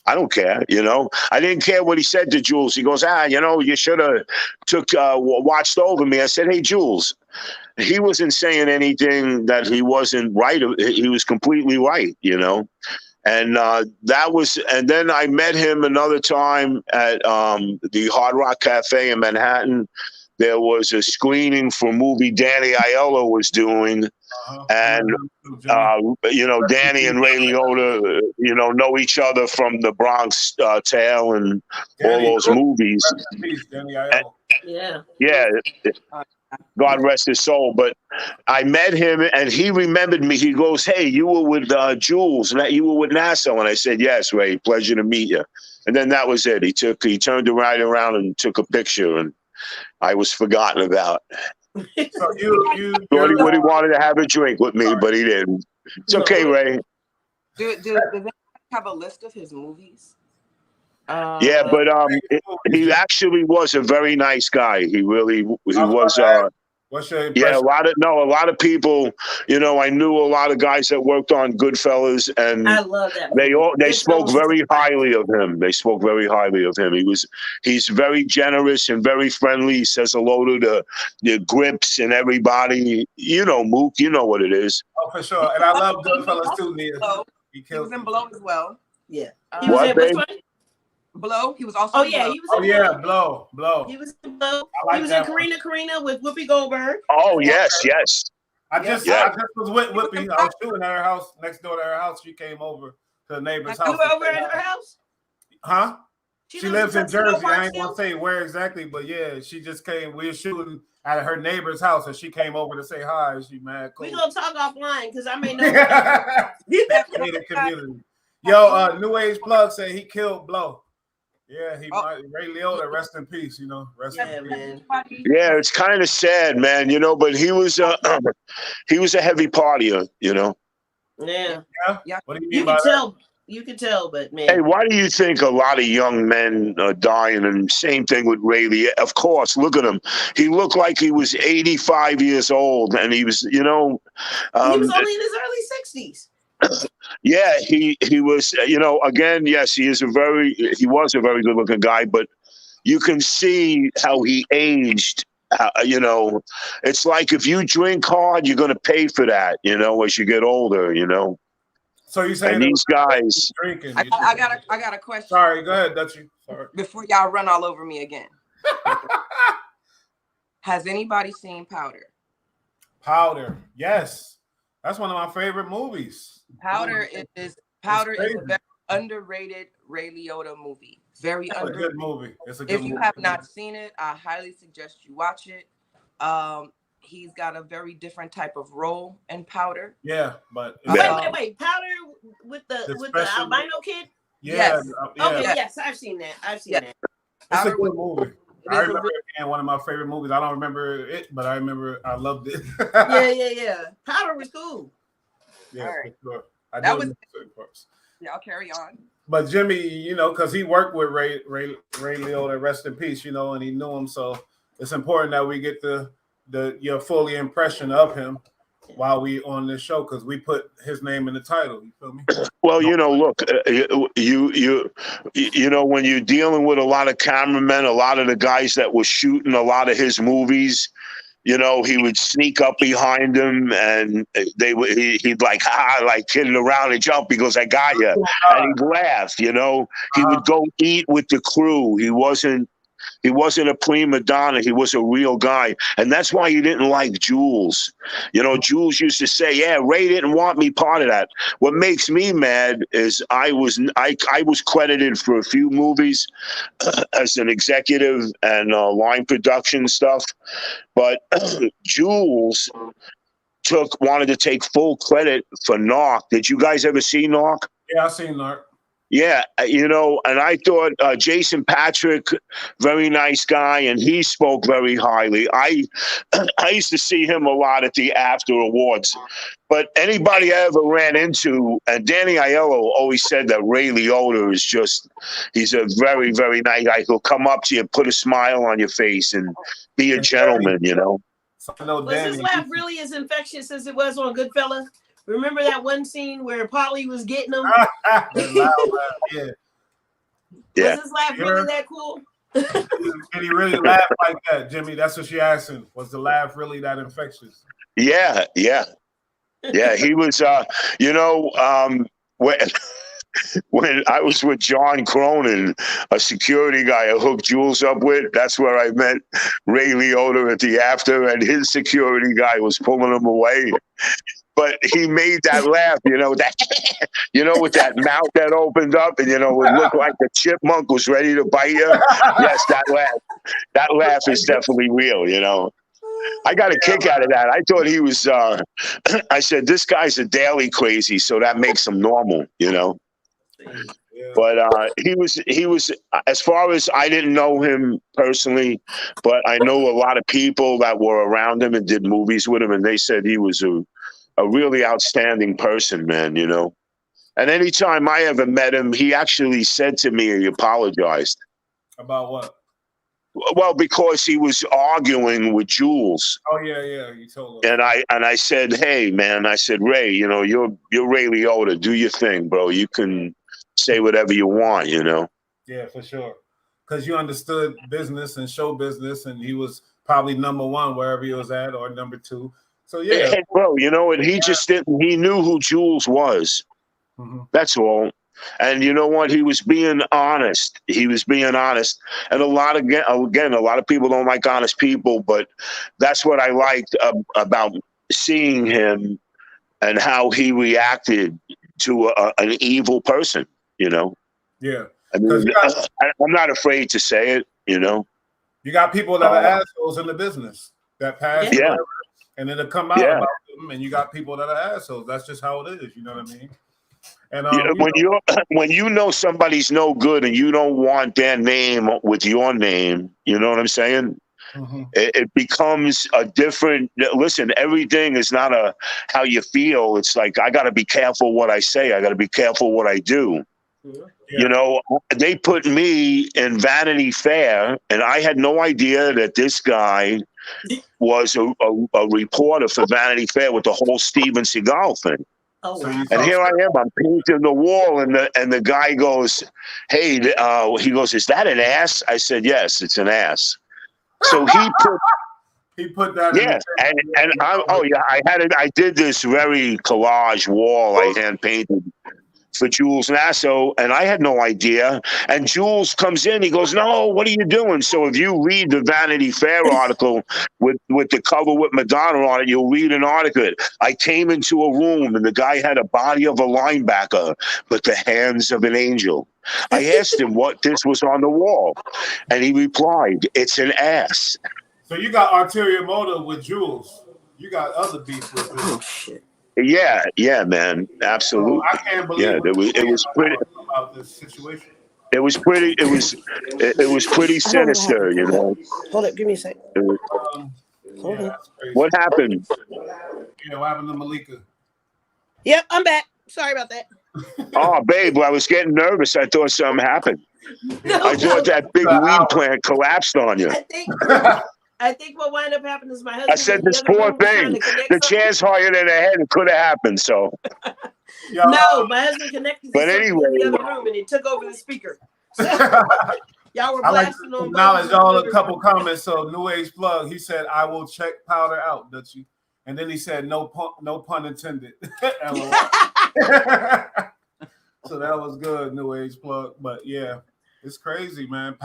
I don't care, you know." I didn't care what he said to Jules. He goes, "You know, you should have watched over me." I said, "Hey, Jules, he wasn't saying anything that he wasn't right. He was completely right, you know." And and then I met him another time at the Hard Rock Cafe in Manhattan. There was a screening for a movie Danny Aiello was doing. And, you know, Danny and Ray Liotta, you know each other from The Bronx Tale and all those movies. Danny Aiello. Yeah. God rest his soul. But I met him and he remembered me. He goes, "Hey, you were with Jules, and you were with Nasso." And I said, "Yes, Ray, pleasure to meet you." And then that was it. He turned right around and took a picture, and I was forgotten about. So you thought he would have wanted to have a drink with me, but he didn't. It's okay, Ray. Do they have a list of his movies? Yeah, but he actually was a very nice guy. He was. What's your impression? Yeah, a lot of people. You know, I knew a lot of guys that worked on Goodfellas, and I love that movie. They spoke very highly of him. They spoke very highly of him. He's very generous and very friendly. He says hello to the Grips and everybody. You know, Mook. You know what it is. Oh, for sure. And I love Goodfellas too, Nia. He was in Blow as well. Yeah. He was in which one? Blow. He was also. He was. Blow. He was in Blow. Like he was in Karina with Whoopi Goldberg. Oh yes. I just was with Whoopi. I was shooting at her house, next door to her house. She came over to the neighbor's house. You were over at her house? Huh? She lives in Jersey. I ain't gonna say where exactly, but yeah, she just came. We were shooting at her neighbor's house, and she came over to say hi. She mad cool. We gonna talk offline because I may know. Community. Yo, New Age Plug said he killed Blow. Yeah, Ray Liotta, rest in peace. You know, rest in peace. Man. Yeah, it's kind of sad, man. You know, but he was a heavy partier. You know. Yeah. What do you mean by that? You can tell, but man. Hey, why do you think a lot of young men are dying? And same thing with Ray Liotta. Of course, look at him. He looked like he was 85 years old, and he was, you know, he was only in his early 60s. Yeah, he was. You know, again, yes, he was a very good looking guy, but you can see how he aged. You know, it's like if you drink hard, you're going to pay for that. You know, as you get older. You know. So you saying these guys? I got a question. Sorry, go ahead, Dutchie. Sorry. Before y'all run all over me again. Has anybody seen Powder? Powder, yes. That's one of my favorite movies. Powder is a very underrated Ray Liotta movie. Very underrated. Good movie. It's a good movie. If you have not seen it, I highly suggest you watch it. He's got a very different type of role in Powder. Yeah, but wait, Powder with the albino kid? Yeah. Yes. Okay, yes, I've seen that. I've seen that. It's a good movie. I remember it being one of my favorite movies. I don't remember it, but I remember I loved it. yeah. Powder was cool. Yeah, right. for sure. I'll carry on. But Jimmy, you know, because he worked with Ray Liotta, rest in peace, you know, and he knew him, so it's important that we get your fully impression of him while we on this show, because we put his name in the title. You feel me? Well, you know, look, you know, when you're dealing with a lot of cameramen, a lot of the guys that were shooting a lot of his movies, you know, he would sneak up behind them, and he'd like kidding around and jump. He goes, "I got you," and he'd laugh. You know, he would go eat with the crew. He wasn't a prima donna. He was a real guy. And that's why he didn't like Jules. You know, Jules used to say, yeah, Ray didn't want me part of that. What makes me mad is I was credited for a few movies as an executive and line production stuff. But Jules wanted to take full credit for Narc. Did you guys ever see Narc? Yeah, I seen Narc. Yeah, you know, and I thought Jason Patrick, very nice guy, and he spoke very highly. I used to see him a lot at the after awards. But anybody I ever ran into, and Danny Aiello always said that Ray Liotta is he's a very, very nice guy. He'll come up to you, put a smile on your face, and be a gentleman, you know. Was his laugh really as infectious as it was on Goodfellas? Remember that one scene where Paulie was getting him? Yeah. Was his laugh really that cool? Did he really laugh like that, Jimmy? That's what she asked him. Was the laugh really that infectious? Yeah. He was, you know, when I was with John Cronin, a security guy I hooked Jules up with, that's where I met Ray Liotta at the after, and his security guy was pulling him away. But he made that laugh, you know, with that mouth that opened up, and, you know, it looked like the chipmunk was ready to bite you. Yes, that laugh is definitely real, you know. I got a kick out of that. I thought he was, I said, this guy's a daily crazy, so that makes him normal, you know. But he was, as far as, I didn't know him personally, but I know a lot of people that were around him and did movies with him, and they said he was a really outstanding person, man, you know. And anytime I ever met him, he actually said to me he apologized. About what? Well, because he was arguing with Jules. Oh yeah, you told him. And I said, hey man, I said, Ray, you know, you're Ray Liotta, do your thing, bro. You can say whatever you want, you know. Yeah, for sure. Because you understood business and show business, and he was probably number one wherever he was at, or number two. So yeah, hey, bro, you know, and he just didn't. He knew who Jules was. Mm-hmm. That's all. And you know what? He was being honest. And a lot of people don't like honest people, but that's what I liked about seeing him and how he reacted to an evil person. You know. Yeah. I mean, I'm not afraid to say it. You know. You got people that are assholes in the business. that past, yeah, and then it'll come out about them, and you got people that are assholes. That's just how it is. You know what I mean? And when you know somebody's no good and you don't want their name with your name, you know what I'm saying? Mm-hmm. It becomes a different. Listen, everything is not how you feel. It's like I got to be careful what I say. I got to be careful what I do. Yeah. You know, they put me in Vanity Fair, and I had no idea that this guy was a reporter for Vanity Fair with the whole Steven Seagal thing. Oh, and here I am, I'm painting the wall, and the guy goes, "Hey," he goes, "Is that an ass?" I said, "Yes, it's an ass." So he put that. Yeah, I did this very collage wall I hand painted for Jules Nasso, and I had no idea. And Jules comes in, he goes, "No, what are you doing?" So if you read the Vanity Fair article with the cover with Madonna on it, you'll read an article. I came into a room and the guy had a body of a linebacker, but the hands of an angel. I asked him what this was on the wall, and he replied, "It's an ass." So you got ulterior motive with Jules. You got other beef with Jules. Oh shit. Yeah, man, absolutely. I can't believe it was pretty about this situation. It was pretty sinister, you know. Hold up, give me a sec. What happened? Yeah, what happened to Malika? Yep, I'm back. Sorry about that. Oh, babe, I was getting nervous. I thought something happened. I thought that big weed plant collapsed on you. I think what wound up happening is my husband. I said this poor thing. The chair's higher than the head. It could have happened. So. No, my husband connected. But anyway, in the other room and it took over the speaker. So, y'all were blasting on. I like to acknowledge y'all a couple comments. So New Age Plug, he said, "I will check powder out, Dutchie," and then he said, "No pun intended." So that was good, New Age Plug. But yeah, it's crazy, man.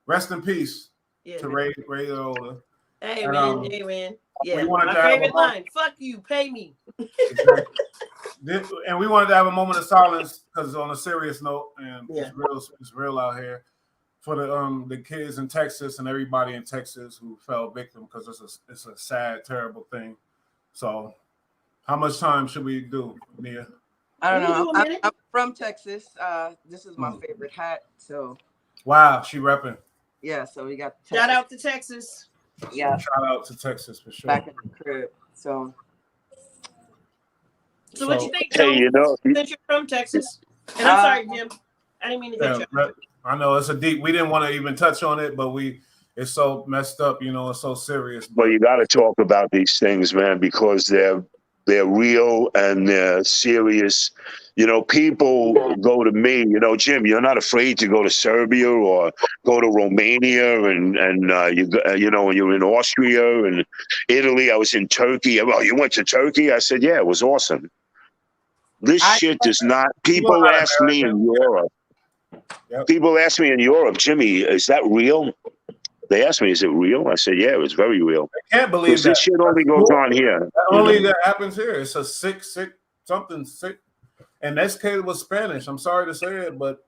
Rest in peace. Yeah, to Ray Liotta. Hey, man. Yeah, my favorite line. Fuck you, pay me. And we wanted to have a moment of silence because on a serious note, and it's real out here for the kids in Texas and everybody in Texas who fell victim because it's a sad, terrible thing. So, how much time should we do, Nia? I don't know. I'm from Texas. This is my favorite hat. So. Wow, she repping. Yeah, so we got Texas. Shout out to Texas. Yeah. Shout out to Texas for sure. Back in the crib. So what you think, Joe? Hey, since you're from Texas. And I'm sorry, Jim. I didn't mean to cut you. I know it's we didn't want to even touch on it, but it's so messed up, it's so serious. Well, you got to talk about these things, man, because they're real and they're serious. People go to me, Jim, you're not afraid to go to Serbia or go to Romania and you're in Austria and Italy. I was in Turkey. Well, you went to Turkey? I said, yeah, it was awesome. This shit does not, people ask me in Europe. Yep. People ask me in Europe, Jimmy, is that real? They asked me, is it real? I said, yeah, it was very real. I can't believe that. This shit only goes on here. That happens here. It's a sick. And this kid was Spanish. I'm sorry to say it, but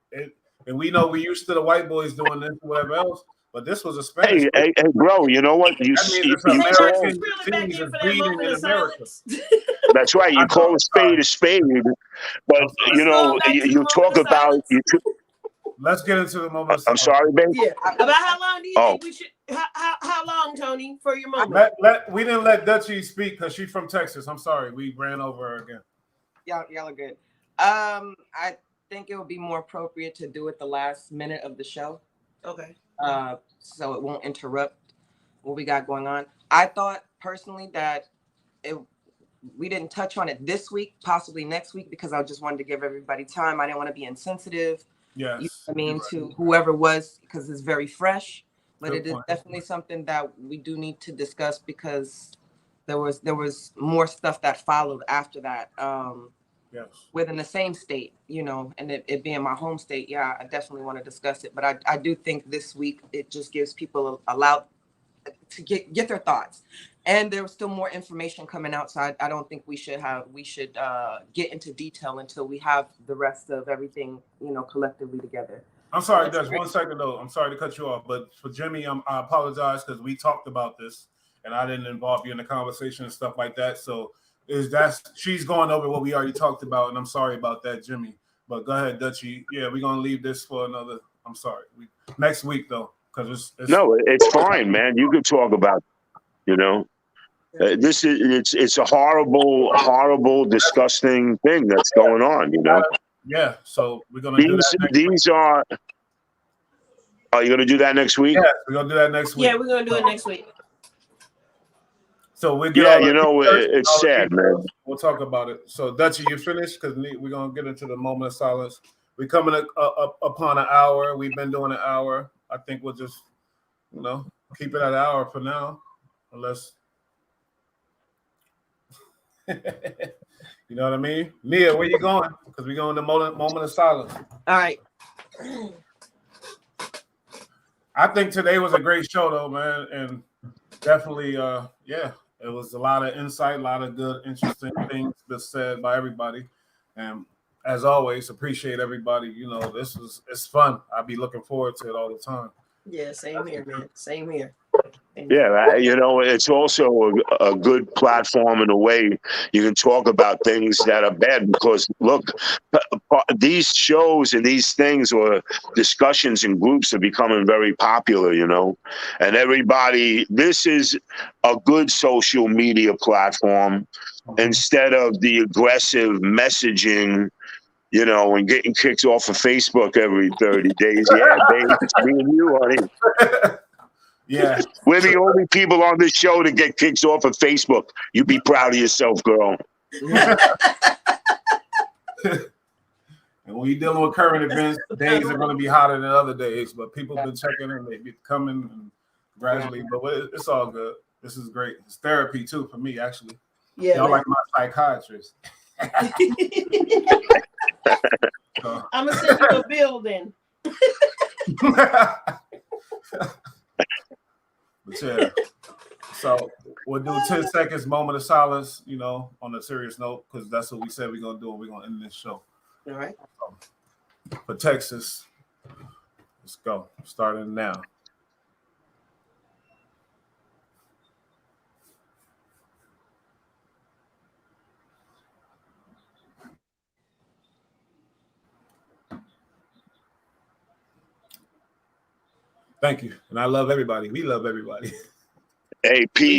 and we know we used to the white boys doing this, whatever else. But this was a Spanish. Hey, bro, you know what? American teams are beating in America. That's right. You call a spade, but you talk about you. Let's get into the moment. I'm sorry, babe. Yeah. About how long do you think we should? How long, Tony, for your moment? We didn't let Dutchie speak because she's from Texas. I'm sorry, we ran over her again. Y'all are good. I think it would be more appropriate to do it the last minute of the show. Okay. So it won't interrupt what we got going on. I thought personally that we didn't touch on it this week, possibly next week, because I just wanted to give everybody time. I didn't want to be insensitive. Yes. To whoever was, because it's very fresh. But it is definitely something that we do need to discuss because there was more stuff that followed after that. Yes. Within the same state, and it being my home state, I definitely want to discuss it. But I do think this week it just gives people a loud to get their thoughts. And there was still more information coming out, so I don't think we should get into detail until we have the rest of everything, collectively together. I'm sorry, Dutch. 1 second though. I'm sorry to cut you off, but for Jimmy, I apologize because we talked about this and I didn't involve you in the conversation and stuff like that. So she's going over what we already talked about, and I'm sorry about that, Jimmy. But go ahead, Dutchie. Yeah, we're gonna leave this for another. I'm sorry. Next week though, because it's no, it's fine, man. You can talk about, this is it's a horrible, disgusting thing that's going on. Yeah. So we're gonna do that. These are. Are you gonna do that next week? Yeah, we're gonna do that next week. Yeah, we're gonna do it next week. So we it's sad, man. We'll talk about it. So Dutchie, you finished? Because we're gonna get into the moment of silence. We're coming up upon an hour. We've been doing an hour. I think we'll just, keep it at an hour for now, unless you know what I mean. Nia, where you going? Because we're going to moment of silence. All right. I think today was a great show, though, man, and definitely, it was a lot of insight, a lot of good, interesting things that said by everybody. And as always, appreciate everybody. It's fun. I'll be looking forward to it all the time. Yeah, same here, man. Same here. Yeah, it's also a good platform in a way you can talk about things that are bad because, look, these shows and these things or discussions in groups are becoming very popular, and this is a good social media platform instead of the aggressive messaging, and getting kicked off of Facebook every 30 days. Yeah, babe, it's me and you, honey. Yeah. We're the only people on this show to get kicked off of Facebook. You be proud of yourself, girl. And when you're dealing with current events, days are going to be hotter than other days, but people have been checking and they be coming and gradually, but it's all good. This is great. It's therapy too for me, actually. Yeah. Y'all like my psychiatrist. I'm going to send you a bill then. But yeah, so we'll do 10 seconds moment of silence, on a serious note, because that's what we said we're going to do, and we're going to end this show. All right. For Texas, let's go. Starting now. Thank you. And I love everybody. We love everybody. Hey, Pete.